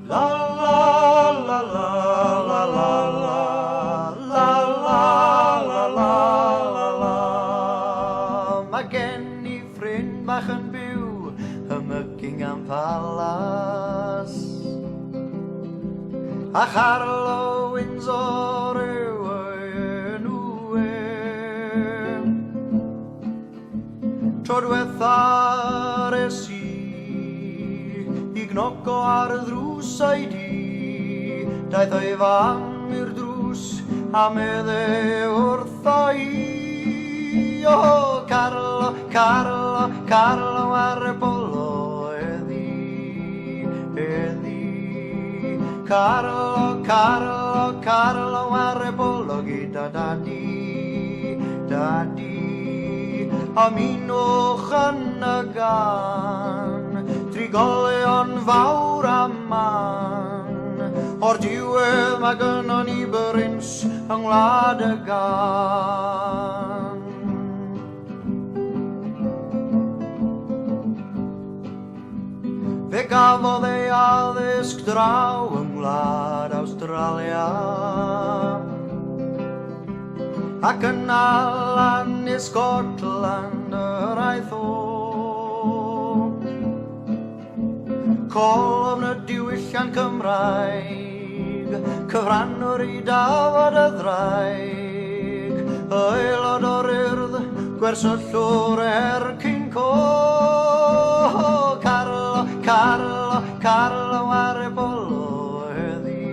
La la la la la la la la la la la. Mae gen I ffrind bach yn byw ym Buckingham Palace, a Charlo Windsor yw enw e. Tro diwethaf es I gnoco ar y ddrws o'i di, daeth o'i fam i'r drws a medde wrtho I. O, Carlo, Carlo, Carlo ar y bolo eddi, eddi. Carlo, Carlo, Carlo ar y bolo gyda dadi, dadi. Aminwch yn y gan, trigolion fawr a man. O'r diwedd mae gynnon ni bryns yng Ngwlad y Gan. Fe gafodd ei addysg draw yng Ngwlad Awstralia, ac yna lan I Scotland yr aeth o. Colofn y diwylliant Cymraeg, cyfrannwr I dafod y ddraig, aelod o'r urdd, gwersyllwr ercyn co. Carlo, Carlo, Carlo ar y bolo heddi,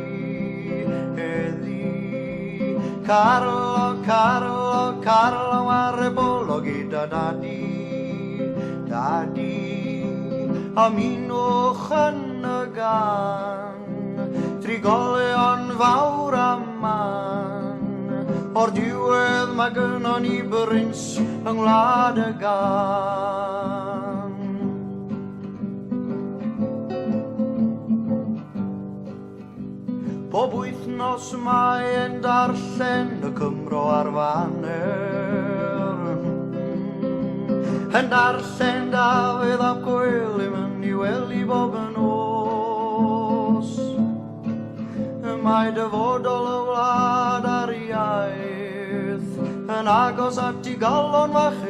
heddi. Carlo, Carlo, Carlo ar y bolo gyda dadi, dadi. Aminwch yn y gan, trigolion fawr a man. O'r diwedd mae gynnon ni bryns yng Ngwlad y Gan. Bob wythnos mae e'n darllen y Cymro ar faner, yn darllen Dafydd ap Gwilym yn I wely bob yn nos. Mae dyfodol y wlad ar iaith yn agos at I galon fach e,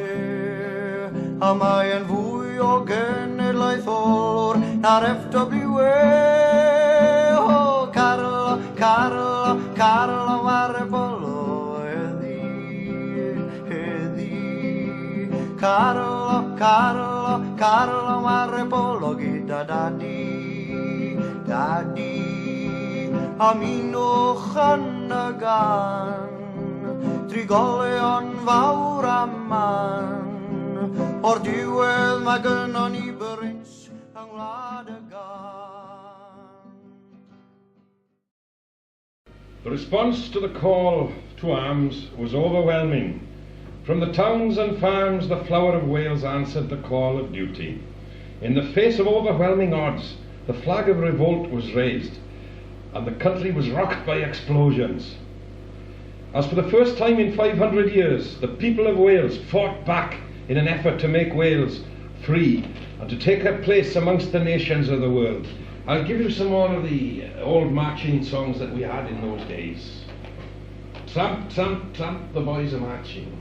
a mae e'n fwy o genedlaetholwr na'r FWA. O, Carlo, Carlo, Carlo ar y bolo heddi, heddi. Carlo, Carlo, Carlo ar y bolo gyda dadi, dadi. Aminwch yn y gan, trigolion fawr a man. O'r diwedd mae gynnon ni bryns yng Ngwlad y Gan. The response to the call to arms was overwhelming. From the towns and farms, the flower of Wales answered the call of duty. In the face of overwhelming odds, the flag of revolt was raised, and the country was rocked by explosions. As for the first time in 500 years, the people of Wales fought back in an effort to make Wales free and to take her place amongst the nations of the world. I'll give you some more of the old marching songs that we had in those days. Tramp, tramp, tramp, the boys are marching.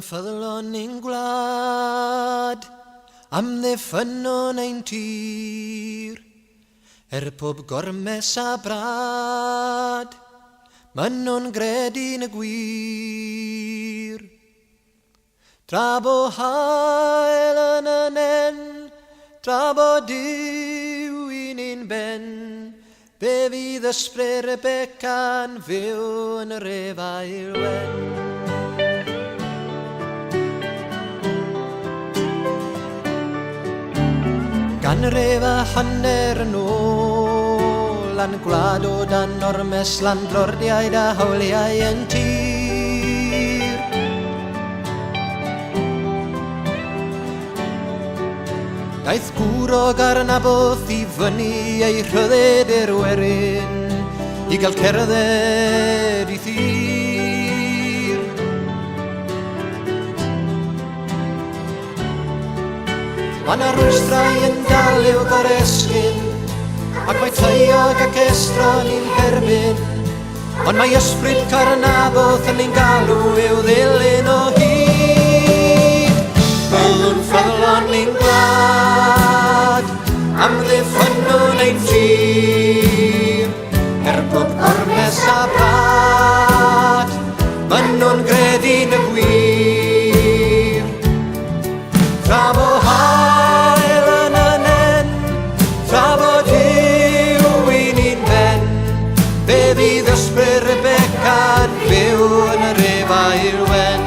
ffyddlon ein gwlad, am ddiffynon ein tir, pob gormes a brad, maen nhw'n gredu'n y gwir. Tra bo hael yn y nen, tra bo diw un un ben, be fydd ysbryd y becan fyw yn y refael wen. Gan refa hanner yn ôl, lan gwlad o dan ormes landlordiaid a hawliau yn tir. Daeth gwrog arnabodd i fyny ei rhydded i'r werin, i gael cerdded i thir. Ma' 'na rwystrau yn dal i'w goresgyn, ac mae teiog ac estron i'n herbyn, ond mae ysbryd Carnaboth yn ein galw i'w ddilyn o hyd. Maen nhw'n ffyddlon ein gwlad, am ddiffynnwn ein tir, bob ormes a brad, maen nhw'n gredu'n y gwir. Tra bo hael yn y nen, tra bo diw un un ben, be fydd ysbryd Rebecca'n byw yn y refael wen.